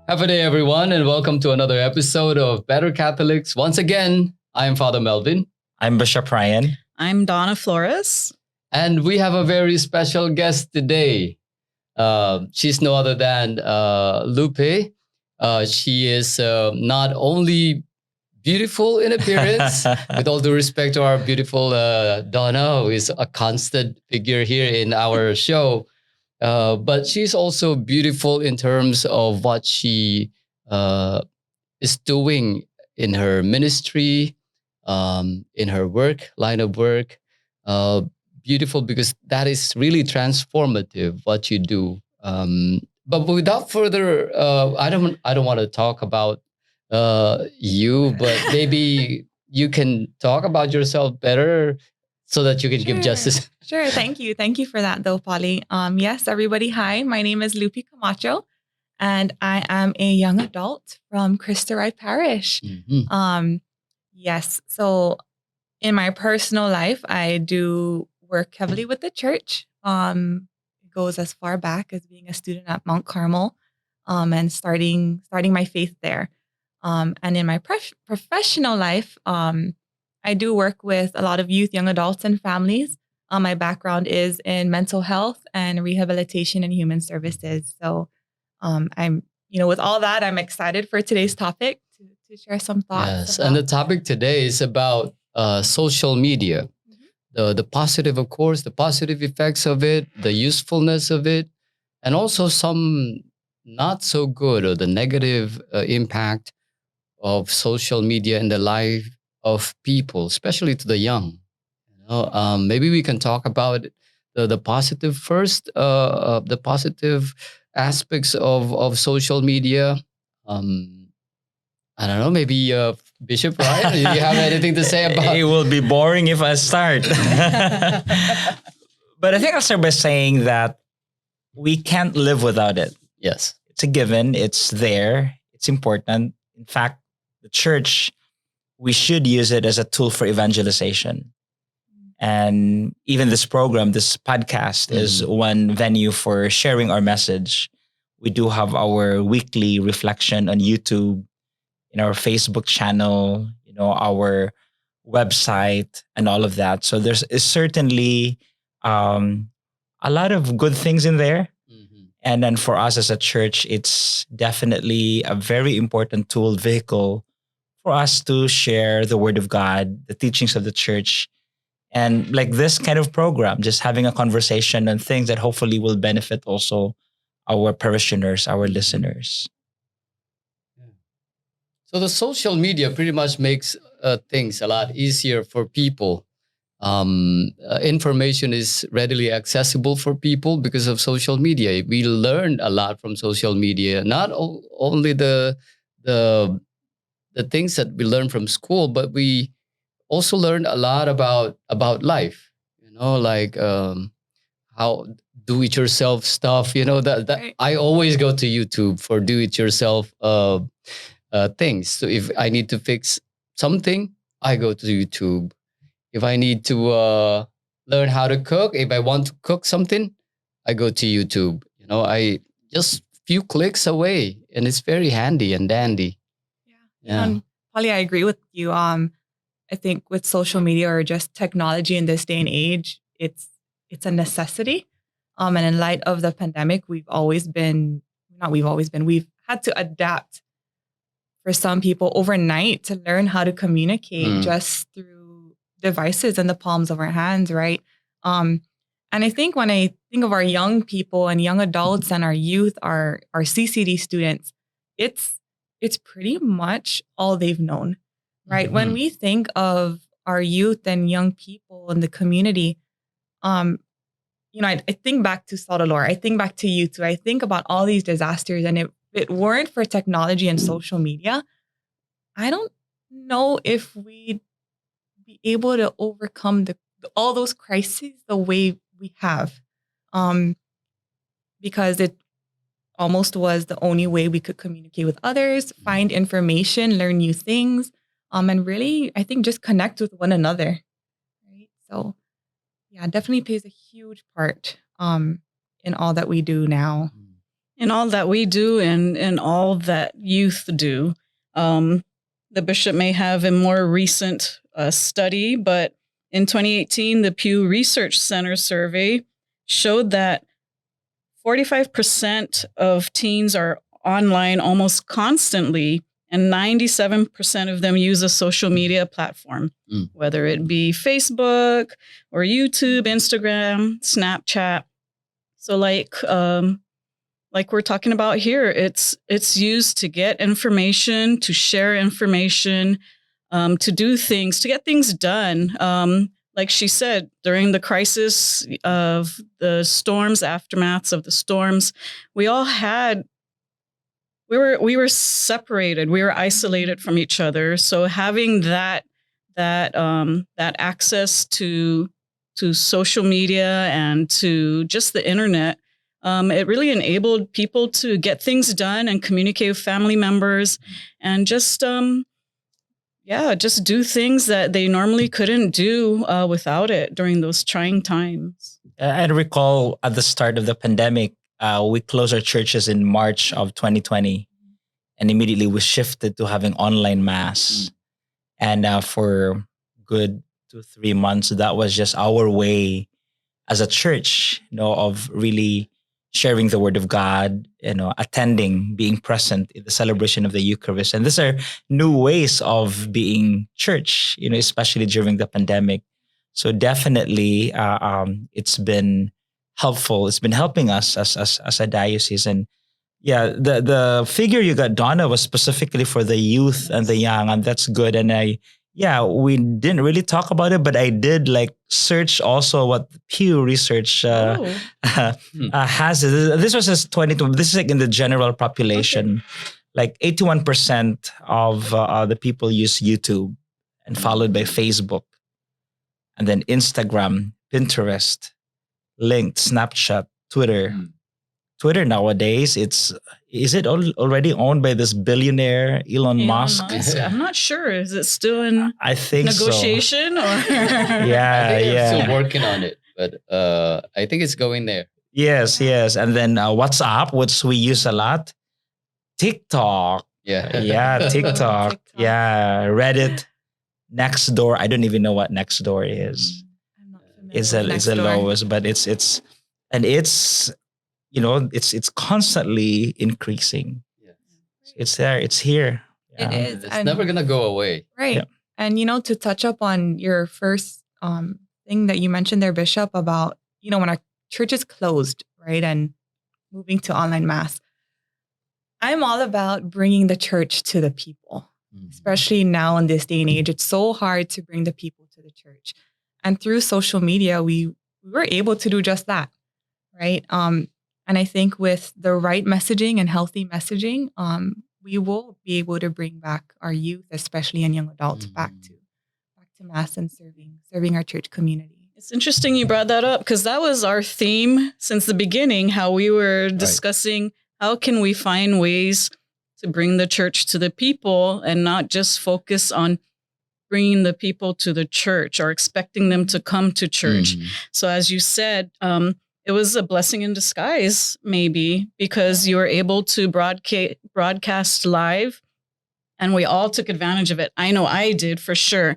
Have a day, everyone, and welcome to another episode of Better Catholics. Once again, I am Father Melvin. I'm Bishop Ryan. I'm Donna Flores. And we have a very special guest today. She's no other than Lupe. She is not only beautiful in appearance, with all due respect to our beautiful Donna, who is a constant figure here in our show. But she's also beautiful in terms of what she is doing in her ministry, in her line of work. Beautiful because that is really transformative what you do. But without further, I don't want to talk about you, but maybe you can talk about yourself better so that you can give justice. Sure. Thank you. Thank you for that, though, Polly. Yes, everybody. Hi, my name is Lupe Camacho, and I am a young adult from Cristo Rey Parish. Mm-hmm. Yes. So in my personal life, I do work heavily with the church. It goes as far back as being a student at Mount Carmel, and starting my faith there. And in my professional life, I do work with a lot of youth, young adults, and families. My background is in mental health and rehabilitation and human services. So I'm, with all that, I'm excited for today's topic to share some thoughts. Yes, and the topic today is about social media. The positive, of course, the positive effects of it, the usefulness of it, and also some not so good or the negative impact of social media in the life of people, especially to the young. Maybe we can talk about the positive first, the positive aspects of social media. I don't know, maybe Bishop Ryan, do you have anything to say about it? Will be boring if I start. But I think I'll start by saying that we can't live without it. Yes. It's a given. It's there. It's important. In fact, the church, we should use it as a tool for evangelization. And even this program, this podcast is one venue for sharing our message. We do have our weekly reflection on YouTube, in our Facebook channel, our website and all of that. So there's certainly a lot of good things in there. And then for us as a church, it's definitely a very important tool, vehicle for us to share the word of God, the teachings of the church. And like this kind of program, just having a conversation on things that hopefully will benefit also our parishioners, our listeners. So the social media pretty much makes things a lot easier for people. Information is readily accessible for people because of social media. We learn a lot from social media, not only the things that we learn from school, but we also learn a lot about life. Like how do-it-yourself stuff. That Right. I always go to YouTube for do-it-yourself things. So if I need to fix something, I go to YouTube. If I need to learn how to cook, if I want to cook something, I go to YouTube. I just few clicks away, and it's very handy and dandy. Yeah. And Polly, I agree with you. I think with social media or just technology in this day and age, it's a necessity. And in light of the pandemic, we've had to adapt for some people overnight to learn how to communicate just through devices in the palms of our hands, right? And I think when I think of our young people and young adults and our youth, our CCD students, it's pretty much all they've known, right? Mm-hmm. When we think of our youth and young people in the community, I think back to Salvador, I think back to you too. I think about all these disasters, and if it weren't for technology and social media, I don't know if we'd be able to overcome all those crises the way we have, because it almost was the only way we could communicate with others, find information, learn new things, and really, I think, just connect with one another. Right? So, yeah, definitely plays a huge part in all that we do now. in all that we do and all that youth do. The bishop may have a more recent study, but in 2018, the Pew Research Center survey showed that 45% of teens are online almost constantly, and 97% of them use a social media platform, whether it be Facebook or YouTube, Instagram, Snapchat. So like we're talking about here, it's used to get information, to share information, to do things, to get things done. Like she said, during the crisis of the storms, aftermaths of the storms, we were separated, we were isolated from each other. So having that access to social media and to just the internet, it really enabled people to get things done and communicate with family members and just do things that they normally couldn't do without it during those trying times. I recall at the start of the pandemic, we closed our churches in March of 2020, and immediately we shifted to having online mass. And for good 2-3 months, that was just our way as a church, of really sharing the word of God, attending, being present in the celebration of the Eucharist. And these are new ways of being church, especially during the pandemic. So definitely, it's been helpful. It's been helping us as a diocese. And yeah, the figure you got, Donna, was specifically for the youth and the young, and that's good. And we didn't really talk about it, but I did search also what Pew Research has. This was just 22. This is in the general population. Okay. 81% of the people use YouTube, and followed by Facebook, and then Instagram, Pinterest, linked, Snapchat, Twitter. Twitter nowadays, is it already owned by this billionaire Elon Musk? I'm not sure. Is it still in I think negotiation? So. Or yeah, I think they're still working on it, but I think it's going there. Yes. And then WhatsApp, which we use a lot. TikTok. Yeah. TikTok. Yeah, Reddit. Nextdoor. I don't even know what Nextdoor is. I'm not familiar It's with the Nextdoor. lowest, but it's it's constantly increasing. Yes. It's there. It's here. It is. It's never gonna go away. Right. Yeah. And, to touch up on your first thing that you mentioned there, Bishop, about, when our church is closed, right, and moving to online mass, I'm all about bringing the church to the people, especially now in this day and age. It's so hard to bring the people to the church. And through social media, we were able to do just that, right? And I think with the right messaging and healthy messaging, we will be able to bring back our youth, especially and young adults, back to mass and serving our church community. It's interesting you brought that up, because that was our theme since the beginning, how we were discussing how can we find ways to bring the church to the people and not just focus on bringing the people to the church or expecting them to come to church. So as you said, it was a blessing in disguise, maybe, because you were able to broadcast live, and we all took advantage of it. I know I did, for sure.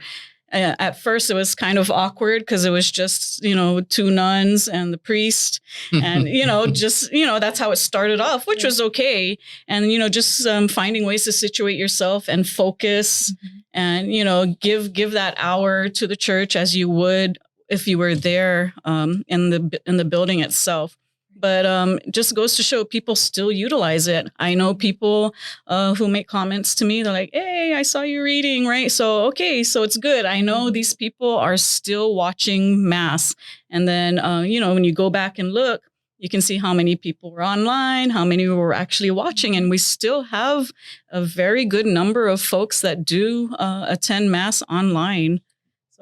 At first, it was kind of awkward because it was just, 2 nuns and the priest. And, that's how it started off, which was okay. And, just finding ways to situate yourself and focus and, give that hour to the church as you would if you were there in the building itself. But just goes to show people still utilize it. I know people who make comments to me. They're like, hey, I saw you reading, right? So, okay, so it's good. I know these people are still watching Mass. And then, when you go back and look, you can see how many people were online, how many were actually watching. And we still have a very good number of folks that do attend Mass online.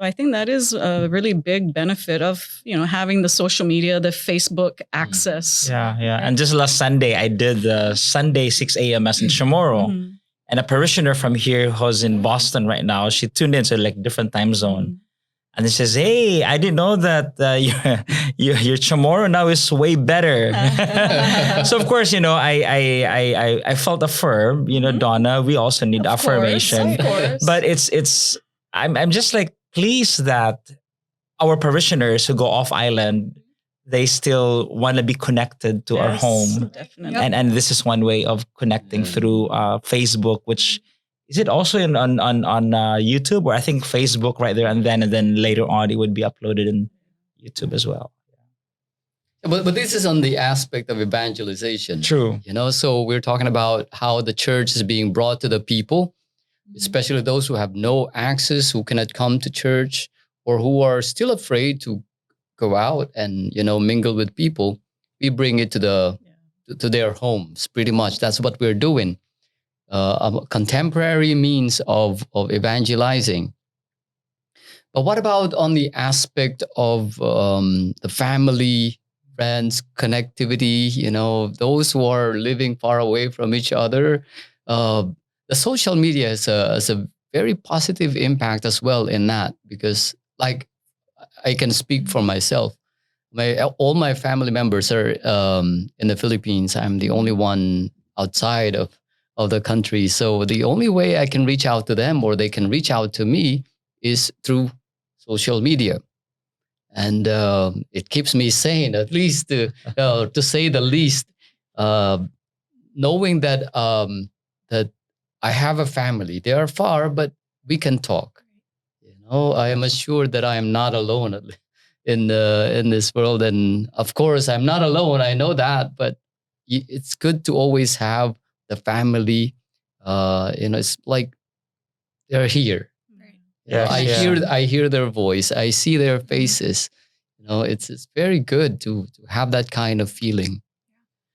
I think that is a really big benefit of, having the social media, the Facebook access. Yeah. And just last Sunday, I did the Sunday 6 a.m. Mass in Chamorro. And a parishioner from here who's in Boston right now, she tuned in to different time zone. And it says, hey, I didn't know that your chamorro now is way better. So of course, I felt affirmed. Donna, we also need Of course, affirmation. of course. But I'm just like pleased that our parishioners who go off island, they still want to be connected to our Yes, home. definitely. And this is one way of connecting through Facebook, which is it also on YouTube, or I think Facebook right there, and then later on it would be uploaded in YouTube as well. But this is on the aspect of evangelization. True. So we're talking about how the church is being brought to the people, especially those who have no access, who cannot come to church, or who are still afraid to go out and mingle with people. We bring it to their homes. Pretty much, that's what we're doing. A contemporary means of evangelizing. But what about on the aspect of the family, friends, connectivity? Those who are living far away from each other. The social media has a very positive impact as well in that, because like I can speak for myself. All my family members are in the Philippines. I'm the only one outside of the country. So the only way I can reach out to them, or they can reach out to me, is through social media. And it keeps me sane, at least to say the least, knowing that that I have a family. They are far, but we can talk. I am assured that I am not alone in this world, and of course, I'm not alone. I know that, but it's good to always have the family. It's like they're here. I hear their voice. I see their faces. It's very good to have that kind of feeling.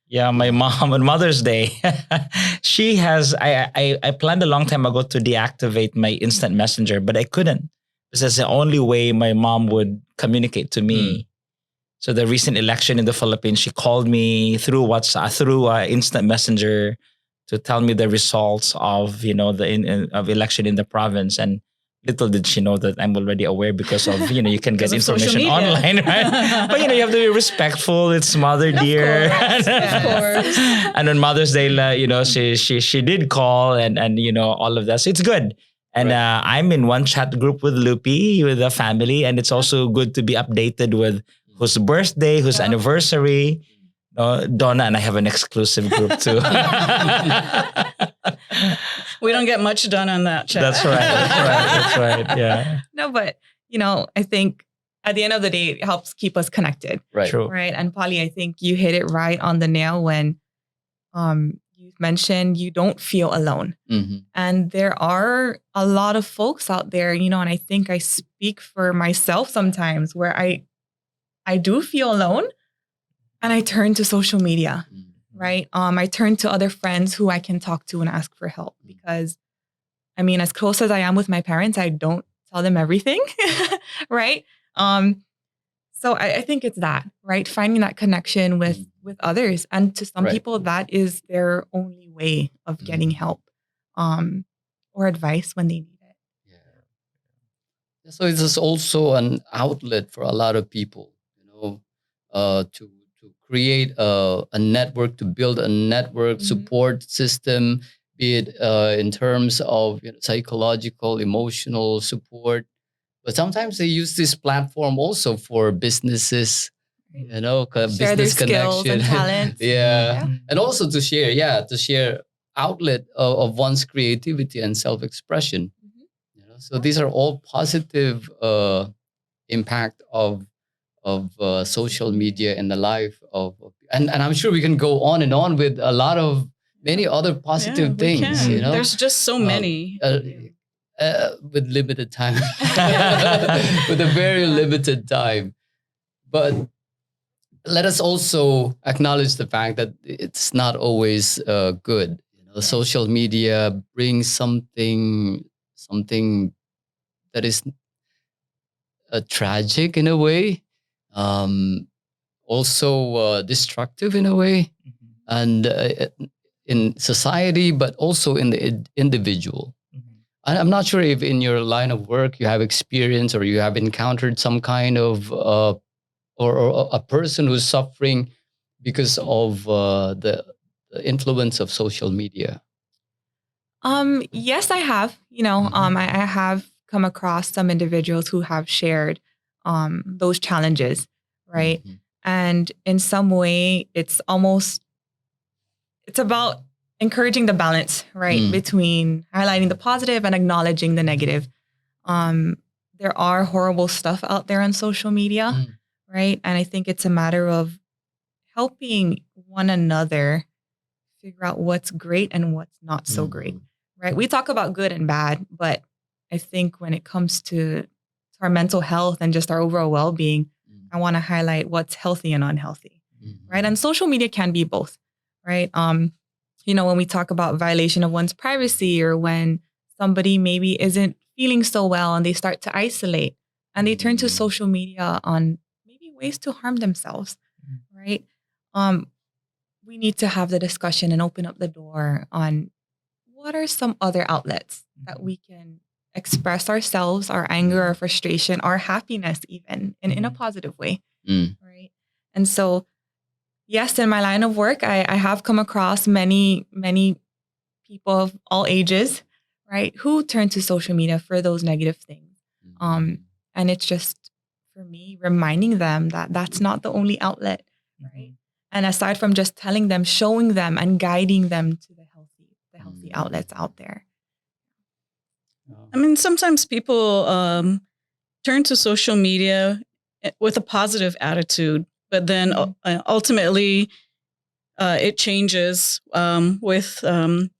Yeah, my mom on Mother's Day, she has. I planned a long time ago to deactivate my instant messenger, but I couldn't. Because that's the only way my mom would communicate to me. So the recent election in the Philippines, she called me through WhatsApp, through instant messenger, to tell me the results of of election in the province. And little did she know that I'm already aware because of you can get information online, right? But you have to be respectful. It's Mother Dear, Of course. and on Mother's Day, she did call and all of that. So it's good. And I'm in one chat group with Lupi, with the family, and it's also good to be updated with whose birthday, whose anniversary. Donna and I have an exclusive group too. We don't get much done on that chat. That's right. Yeah. No, but I think at the end of the day, it helps keep us connected. Right. True. Right. And Polly, I think you hit it right on the nail when you mentioned you don't feel alone. Mm-hmm. And there are a lot of folks out there, and I think I speak for myself sometimes where I do feel alone, and I turn to social media, right? I turn to other friends who I can talk to and ask for help, because as close as I am with my parents, I don't tell them everything, right? So I think it's that, right? Finding that connection with others. And to some people, that is their only way of getting help or advice when they need it. Yeah. So it is also an outlet for a lot of people, to create a network, to build a network support system, be it in terms of psychological, emotional support. But sometimes they use this platform also for businesses, share business their skills connection. and talents. Yeah. And also to share outlet of one's creativity and self-expression. So these are all positive impact of social media in the life of and I'm sure we can go on and on with many other positive things. There's just so many. With limited time, with a very limited time. But let us also acknowledge the fact that it's not always good. Social media brings something that is tragic in a way, also destructive in a way, and in society, but also in the individual. I'm not sure if in your line of work you have experience or you have encountered some kind of or a person who's suffering because of the influence of social media? Yes, I have. I have come across some individuals who have shared those challenges, right? Mhm. And in some way, it's about encouraging the balance, right, Mm. between highlighting the positive and acknowledging the negative. There are horrible stuff out there on social media, Mm. right? And I think it's a matter of helping one another figure out what's great and what's not so great, Mhm. right? We talk about good and bad, but I think when it comes to our mental health and just our overall well-being, Mm. I want to highlight what's healthy and unhealthy, Mhm. right? And social media can be both, right? When we talk about violation of one's privacy, or when somebody maybe isn't feeling so well and they start to isolate and they turn to Mm. social media on maybe ways to harm themselves, right? Um, we need to have the discussion and open up the door on what are some other outlets that we can express ourselves, our anger, our frustration, our happiness, even in a positive way, Mm. right? And so, yes, in my line of work, I have come across many, many people of all ages, right, who turn to social media for those negative things. Mm. And it's just, for me, reminding them that that's not the only outlet, right? And aside from just telling them, showing them and guiding them to the healthy outlets out there. I mean, sometimes people turn to social media with a positive attitude, but then ultimately it changes with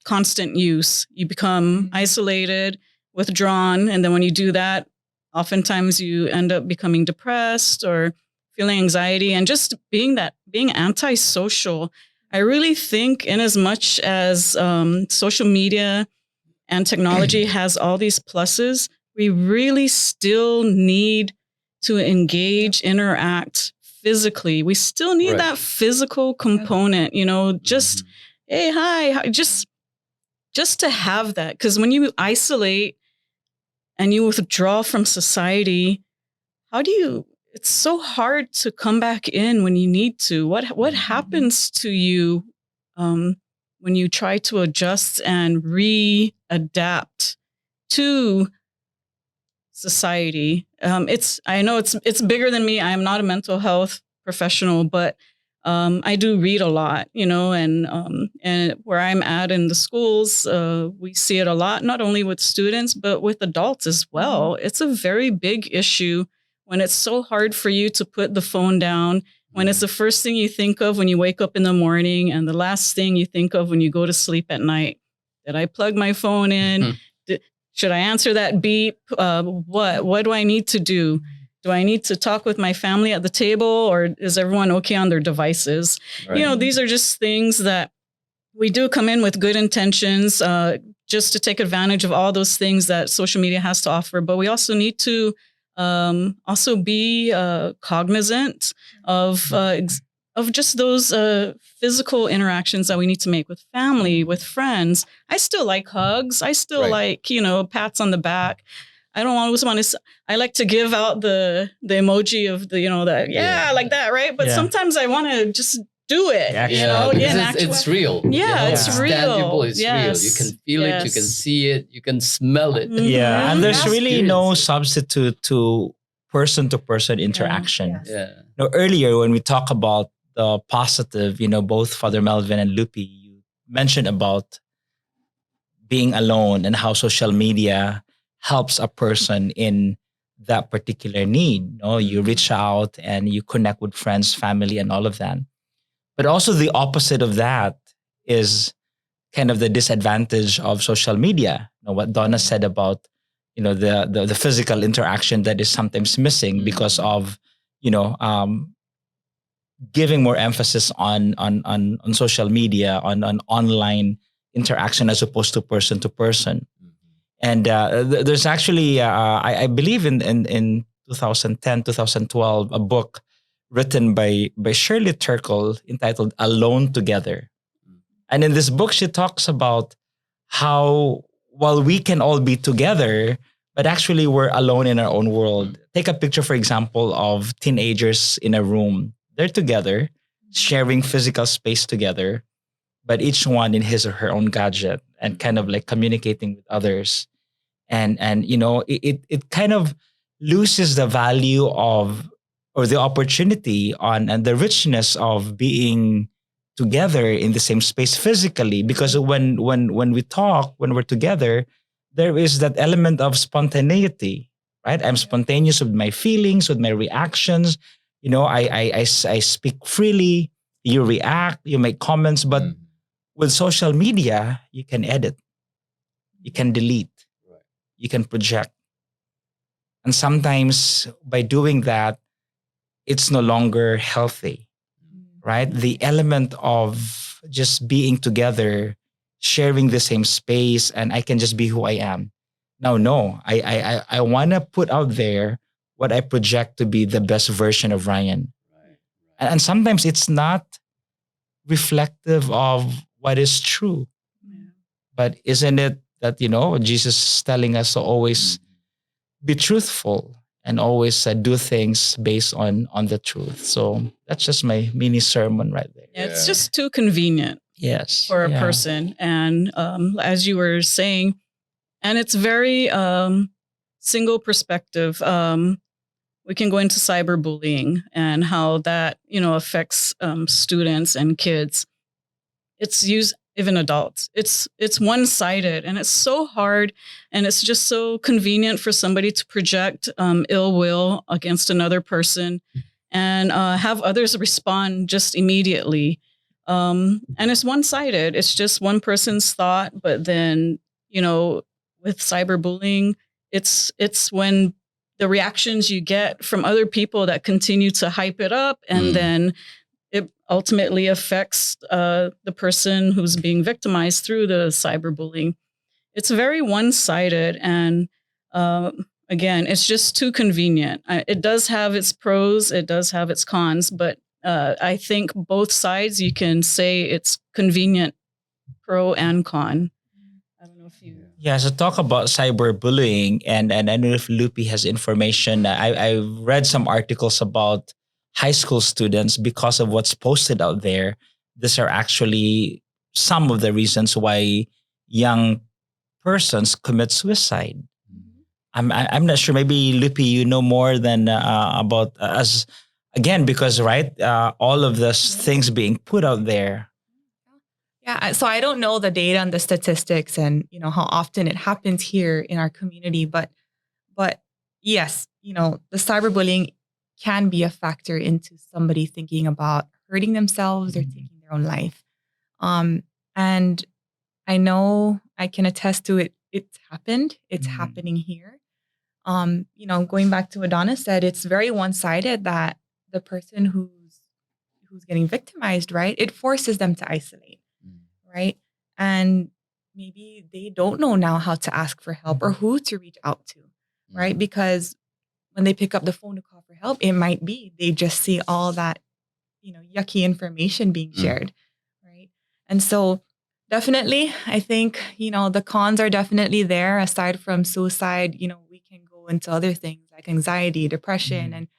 constant use. You become isolated, withdrawn, and then when you do that, oftentimes you end up becoming depressed or feeling anxiety and just being antisocial. I really think, in as much as social media and technology has all these pluses, we really still need to engage, interact physically. We still need Right. that physical component, just, Mhm. hey, hi, just to have that. Because when you isolate and you withdraw from society, it's so hard to come back in when you need to. What happens to you when you try to adjust and readapt to society? I know it's bigger than me. I am not a mental health professional, but I do read a lot, and where I'm at in the schools, we see it a lot, not only with students, but with adults as well. It's a very big issue when it's so hard for you to put the phone down, when it's the first thing you think of when you wake up in the morning and the last thing you think of when you go to sleep at night. Did I plug my phone in? Should I answer that beep? What do I need to do? Do I need to talk with my family at the table, or is everyone okay on their devices? Right. These are just things that we do come in with good intentions, just to take advantage of all those things that social media has to offer. But we also need to also be cognizant of just those physical interactions that we need to make with family, with friends. I still like hugs. I still like, pats on the back. I don't always want to. I like to give out the emoji of the, like that, right? But sometimes I want to just do it, because it's real. Yeah, it's It's real. tangible. It's real. You Yes. can feel it. You can Yes. see it. You can smell it. Yeah, and there's Yes. really no Experience it. substitute to person-to-person interaction. Yes. Yeah. Earlier when we talk about the positive, both Father Melvin and Lupi, you mentioned about being alone and how social media helps a person in that particular need. You reach out and you connect with friends, family, and all of that. But also the opposite of that is kind of the disadvantage of social media. What Donna said about the physical interaction that is sometimes missing because of giving more emphasis on social media, on online interaction as opposed to person. And there's actually I believe in 2010 2012 a book written by Shirley Turkle entitled Alone Together. And in this book, she talks about how while we can all be together, but actually we're alone in our own world. Take a picture, for example, of teenagers in a room. They're together, sharing physical space together, but each one in his or her own gadget and kind of like communicating with others. And it kind of loses the value of, or the opportunity on, and the richness of being together in the same space physically, because when we talk, when we're together, there is that element of spontaneity, right? I'm spontaneous with my feelings, with my reactions. I speak freely, you react, you make comments. But with social media, you can edit, you can delete, you can project. And sometimes by doing that, it's no longer healthy, right? The element of just being together, sharing the same space, and I can just be who I am. Now, no, I want to put out there what I project to be the best version of Ryan. And sometimes it's not reflective of what is true. But isn't it that, Jesus is telling us to always be truthful and always do things based on the truth. So that's just my mini sermon right there. Yeah, it's just too convenient. Yes. For a person. And as you were saying, and it's very single perspective. We can go into cyberbullying and how that, affects students and kids. It's used even adults. It's one-sided, and it's so hard, and it's just so convenient for somebody to project ill will against another person and have others respond just immediately. And it's one-sided. It's just one person's thought. But then, with cyberbullying, it's when the reactions you get from other people that continue to hype it up, and then it ultimately affects the person who's being victimized through the cyberbullying. It's very one-sided, and again, it's just too convenient. It does have its pros, it does have its cons, but I think both sides, you can say it's convenient, pro and con. I don't know if you... Yeah, so talk about cyberbullying, and I don't know if Lupi has information. I read some articles about high school students, because of what's posted out there. These are actually some of the reasons why young persons commit suicide. I'm not sure. Maybe Lupi, you know more than about us. Again, because all of those things being put out there. Yeah, so I don't know the data and the statistics, and how often it happens here in our community. But yes, the cyberbullying can be a factor into somebody thinking about hurting themselves or taking their own life. And I know I can attest to it. It's happened. It's happening here. Going back to what Donna said, it's very one-sided, that the person who's getting victimized, right? It forces them to isolate, right? And maybe they don't know now how to ask for help or who to reach out to, right? Because when they pick up the phone to call for help, it might be they just see all that, yucky information being shared, right? And so definitely, I think, the cons are definitely there. Aside from suicide, we can go into other things like anxiety, depression, and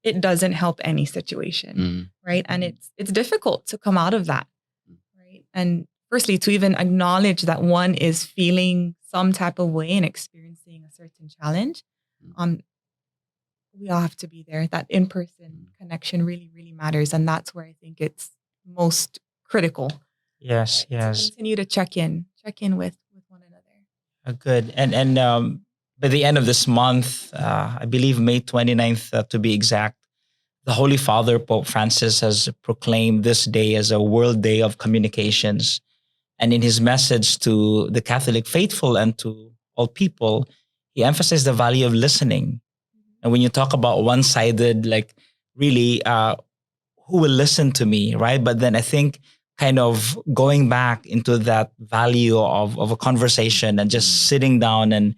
it doesn't help any situation, right? And it's difficult to come out of that, right? And firstly, to even acknowledge that one is feeling some type of way and experiencing a certain challenge, we all have to be there. That in-person connection really, really matters. And that's where I think it's most critical. Yes. To continue to check in with one another. Good. And by the end of this month, I believe May 29th to be exact, the Holy Father, Pope Francis, has proclaimed this day as a World Day of Communications. And in his message to the Catholic faithful and to all people, he emphasized the value of listening. And when you talk about one-sided, like really, who will listen to me, right? But then I think kind of going back into that value of a conversation and just sitting down and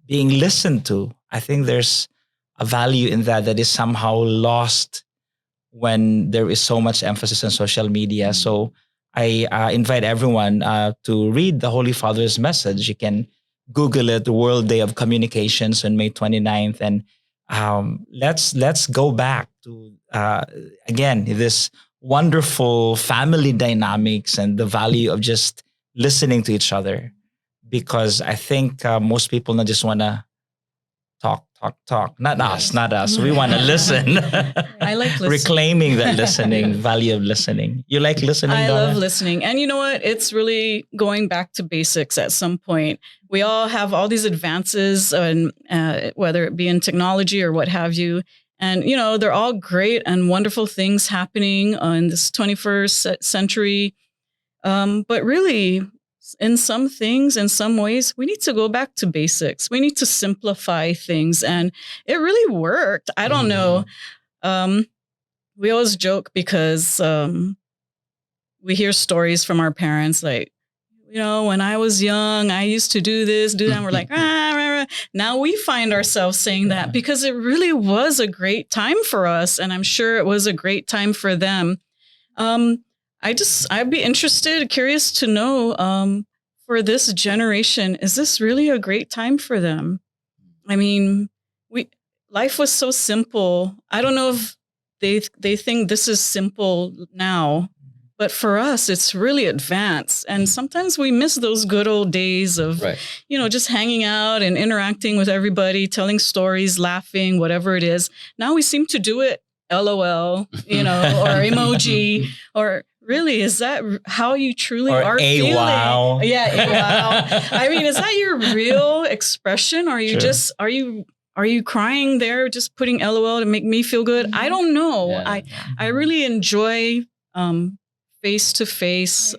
being listened to. I think there's a value in that is somehow lost when there is so much emphasis on social media. So I invite everyone to read the Holy Father's message. You can Google it, World Day of Communications on May 29th. And let's go back to, again, this wonderful family dynamics and the value of just listening to each other. Because I think most people not just want to talk. Not us. We want to listen. I like listening. Reclaiming that listening, value of listening. You like listening, I Donna? love listening. And you know what? It's really going back to basics at some point. We all have all these advances, and whether it be in technology or what have you. And, you know, they're all great and wonderful things happening in this 21st century. But really, in some things, in some ways, we need to go back to basics. We need to simplify things. And it really worked. I don't know. We always joke because we hear stories from our parents like, you know, when I was young, I used to do this, do that. And we're like, now we find ourselves saying that because it really was a great time for us. And I'm sure it was a great time for them. I'd be interested, curious to know, for this generation, is this really a great time for them? I mean, life was so simple. I don't know if they think this is simple now, but for us, it's really advanced. And sometimes we miss those good old days of, you know, just hanging out and interacting with everybody, telling stories, laughing, whatever it is. Now we seem to do it LOL, you know, or emoji, or really, is that how you truly or are feeling? wow. Yeah, wow. I mean, is that your real expression? Or are you just, are you crying there, just putting LOL to make me feel good? I don't know. Yeah. I really enjoy face-to-face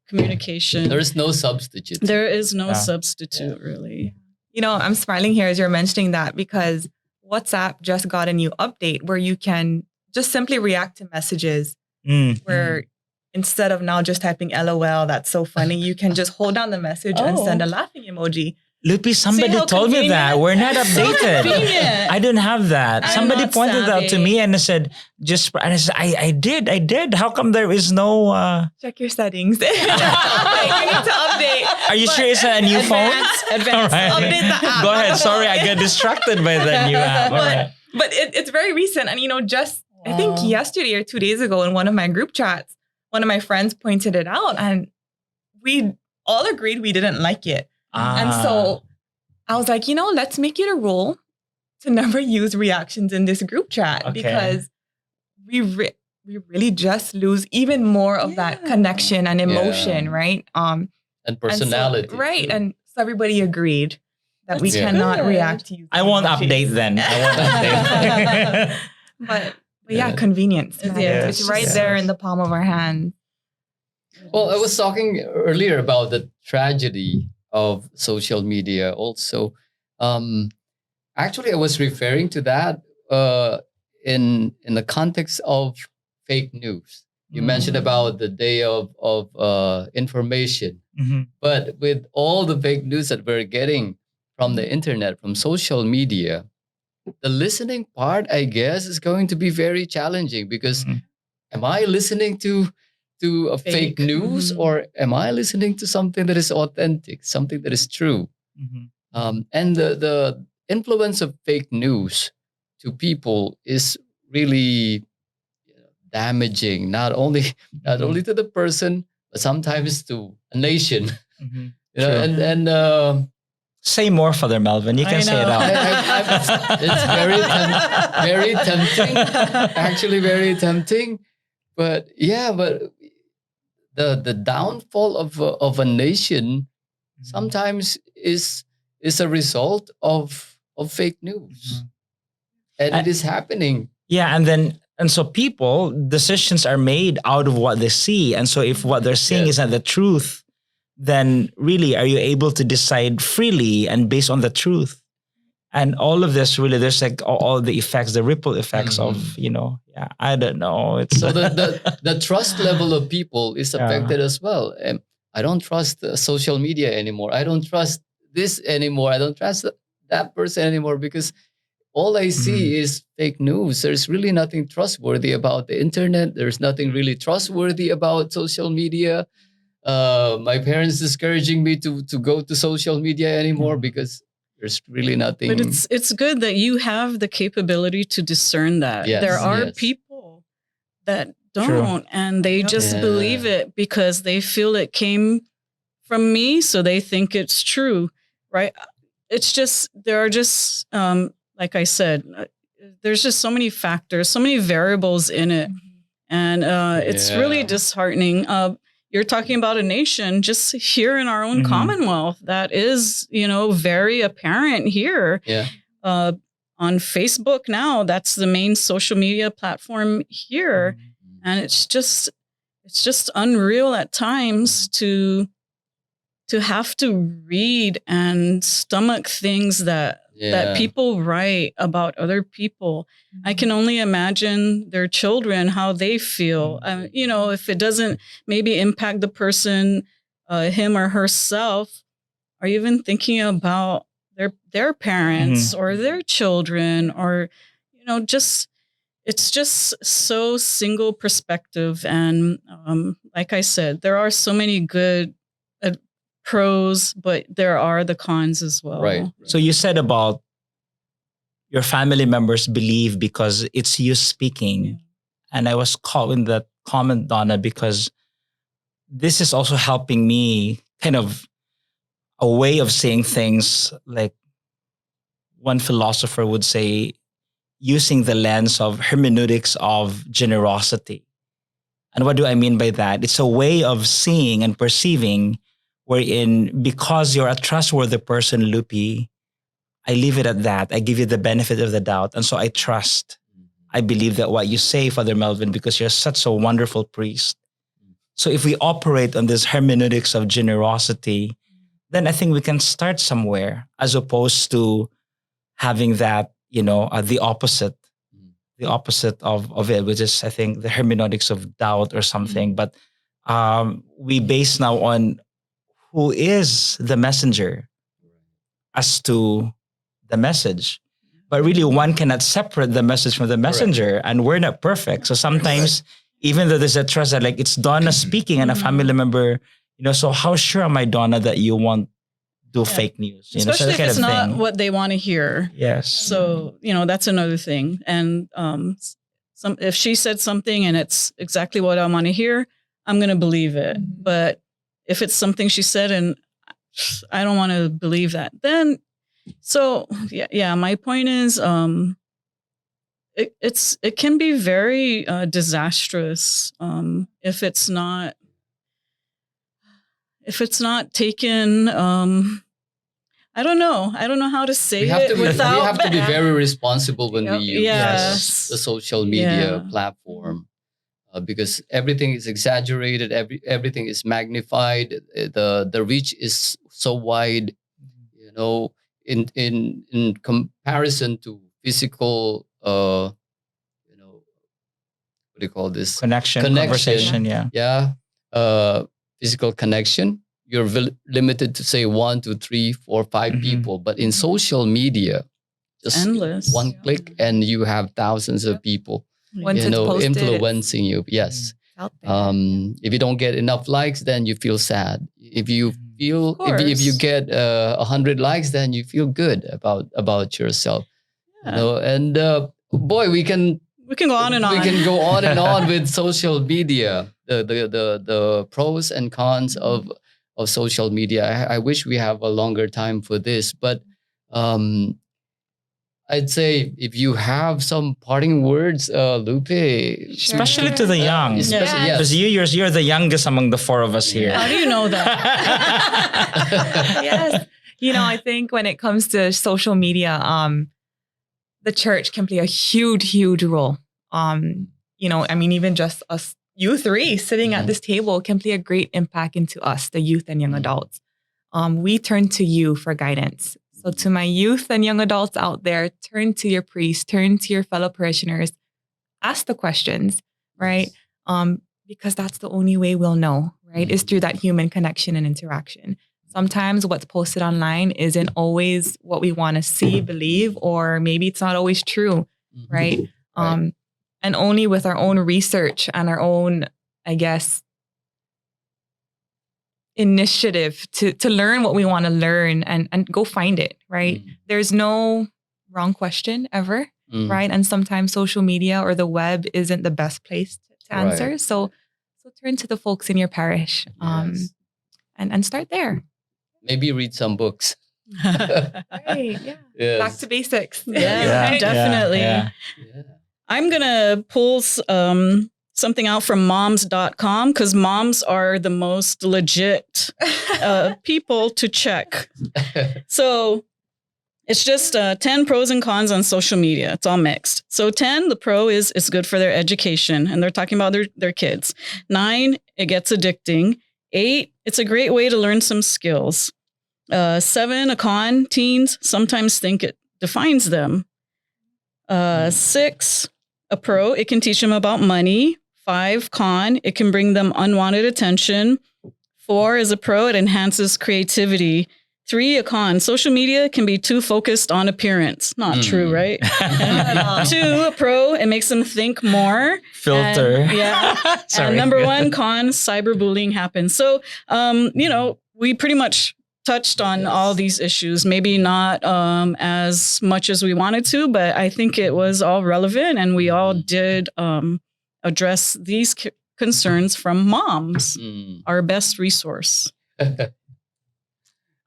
communication. There is no substitute. There is no substitute, really. You know, I'm smiling here as you're mentioning that because WhatsApp just got a new update where you can just simply react to messages where instead of now just typing LOL, that's so funny, you can just hold down the message and send a laughing emoji. Lupi, somebody told me that. We're not updated. Convenient. I didn't have that. I'm Somebody not pointed savvy. out to me and I said, I did. How come there is no... Check your settings. You need to update. Are you sure it's a new phone? Advanced. All right. Update the app. Go ahead. Sorry, I got distracted by the new app. All right. But it's very recent. And, you know, just I think yesterday or 2 days ago in one of my group chats, one of my friends pointed it out and we all agreed we didn't like it. And so I was like, you know, let's make it a rule to never use reactions in this group chat because we really just lose even more of that connection and emotion, right? And personality. And so, and so everybody agreed that we cannot react to you. I won't update then. But yeah, convenience. It's right there in the palm of our hand. Well, I was talking earlier about the tragedy of social media also. Actually, I was referring to that in the context of fake news. You mentioned about the day of information. But with all the fake news that we're getting from the internet, from social media, the listening part, I guess, is going to be very challenging because am I listening to a fake news or am I listening to something that is authentic, something that is true? And the influence of fake news to people is really damaging, not only to the person, but sometimes to a nation. You know, and say more, Father Melvin. You can say it out. It's very tempting. Actually, very tempting. But the downfall of a nation sometimes is a result of fake news, and it is happening. Yeah, and so people, decisions are made out of what they see, and so if what they're seeing is not the truth, then really, are you able to decide freely and based on the truth? And all of this, really, there's like all the effects, the ripple effects of, I don't know. It's so the trust level of people is affected as well. I don't trust social media anymore. I don't trust this anymore. I don't trust that person anymore because all I see is fake news. There's really nothing trustworthy about the internet. There's nothing really trustworthy about social media. my parents discouraging me to go to social media anymore because there's really nothing. But it's good that you have the capability to discern that. Yes, There are yes. people that True. don't, and they just Yeah. believe it because they feel it came from me, so they think it's true, right? It's just there are just like I said, there's just so many factors, so many variables in it, and it's really Yeah. disheartening. You're talking about a nation just here in our own Mhm. Commonwealth that is, very apparent here. Yeah. On Facebook now, that's the main social media platform here, and it's just unreal at times to have to read and stomach things that Yeah. people write about other people. I can only imagine their children, how they feel. If it doesn't maybe impact the person, him or herself, or even thinking about their parents or their children, or just it's just so single perspective. And like I said, there are so many good pros, but there are the cons as well. Right. So you said about your family members believe because it's you speaking. Yeah. And I was caught in that comment, Donna, because this is also helping me kind of a way of saying things, like one philosopher would say, using the lens of hermeneutics of generosity. And what do I mean by that? It's a way of seeing and perceiving wherein, because you're a trustworthy person, Lupi, I leave it at that. I give you the benefit of the doubt. And so I trust. I believe that what you say, Father Melvin, because you're such a wonderful priest. So if we operate on this hermeneutics of generosity, then I think we can start somewhere, as opposed to having that, the opposite of it, which is, I think, the hermeneutics of doubt or something. But we base now on who is the messenger as to the message. But really, one cannot separate the message from the messenger, and we're not perfect. So sometimes, even though there's a trust that, like, it's Donna speaking and a family member, so how sure am I, Donna, that you won't do fake news? Especially so if it's not thing. what they want to hear. Yes. So, that's another thing. And if she said something and it's exactly what I want to hear, I'm going to believe it. But if it's something she said and I don't want to believe that, then, so yeah, my point is, it can be very disastrous if it's not taken. I don't know how to say it without. We have to be very responsible when we use Yes. the social media platform, because everything is exaggerated. Everything is magnified. The reach is so wide. In comparison to physical, what do you call this? Connection. Conversation. Yeah. Physical connection. You're limited to, say, 1, 2, 3, 4, 5 people. But in social media, just endless. one click and you have thousands of people, Once it's posted, influencing you. Yes. out there. If you don't get enough likes, then you feel sad. If you feel, if you get 100 likes, then you feel good about yourself. And boy, we can go on and on. We can go on and on with social media. The pros and cons of social media. I wish we have a longer time for this, but I'd say if you have some parting words, Lupe, especially to the young, because you're the youngest among the four of us here. How do you know that? Yes, I think when it comes to social media, the church can play a huge role. Even just us, you three sitting at this table, can play a great impact into us, the youth and young adults. We turn to you for guidance. So to my youth and young adults out there, turn to your priest, turn to your fellow parishioners, ask the questions, right? Because that's the only way we'll know, right? Is through that human connection and interaction. Sometimes what's posted online isn't always what we want to see, believe, or maybe it's not always true, right? And only with our own research and our own, I guess, initiative to learn what we want to learn and go find it, right? There's no wrong question ever, right? And sometimes social media or the web isn't the best place to answer. Right. So turn to the folks in your parish Yes. and start there. Maybe read some books. Right, yeah. Yes. Back to basics. Yeah, definitely. Yeah. Yeah. I'm going to pull something out from moms.com because moms are the most legit people to check. So it's just 10 pros and cons on social media. It's all mixed. So 10, the pro is it's good for their education. And they're talking about their kids. 9, it gets addicting. 8, it's a great way to learn some skills. 7, a con, teens sometimes think it defines them. 6, a pro, it can teach them about money. 5, con, it can bring them unwanted attention. 4 is a pro, it enhances creativity. 3, a con, social media can be too focused on appearance. Not true, right? 2, a pro, it makes them think more. Filter. And, Sorry. and number 1, con, cyberbullying happens. So, we pretty much touched on all these issues, maybe not as much as we wanted to, but I think it was all relevant and we all did address these concerns from moms, our best resource.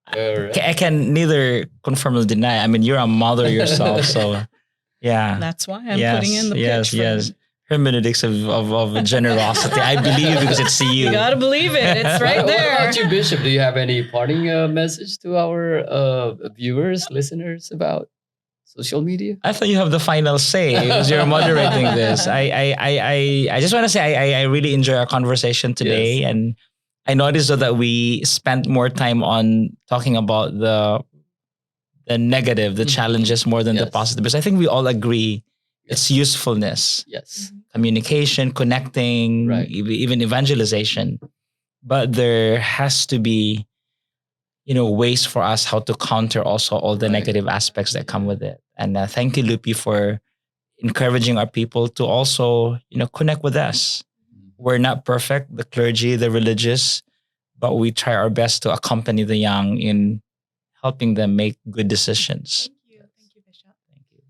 I can neither confirm or deny. I mean, you're a mother yourself, so yeah. That's why I'm putting in the pitch. Yes. Hermeneutics of generosity. I believe because it's you. You gotta believe it. It's right there. What about you, Bishop? Do you have any parting message to our viewers, listeners about social media? I thought you have the final say because you're moderating this. I just want to say I really enjoy our conversation today, and I noticed though that we spent more time on talking about the negative, the challenges more than the positive. Because I think we all agree its usefulness. Yes. Communication, connecting, even evangelization. But there has to be, ways for us how to counter also all the negative aspects that come with it. And thank you, Lupi, for encouraging our people to also, connect with us. We're not perfect, the clergy, the religious, but we try our best to accompany the young in helping them make good decisions. Thank you, Bishop. Thank you.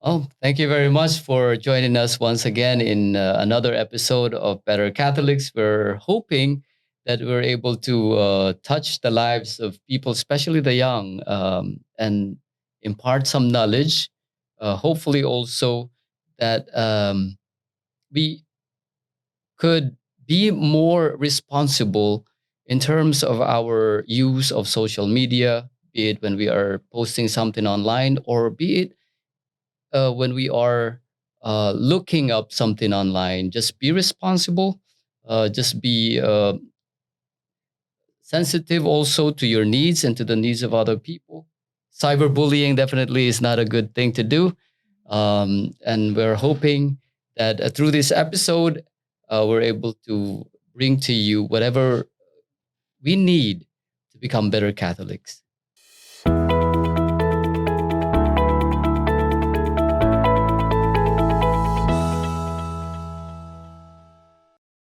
Oh, thank you very much for joining us once again in another episode of Better Catholics. We're hoping that we're able to touch the lives of people, especially the young, and impart some knowledge. Hopefully also that we could be more responsible in terms of our use of social media, be it when we are posting something online or be it when we are looking up something online. Just be responsible. Just be sensitive also to your needs and to the needs of other people. Cyberbullying definitely is not a good thing to do. And we're hoping that through this episode, we're able to bring to you whatever we need to become better Catholics.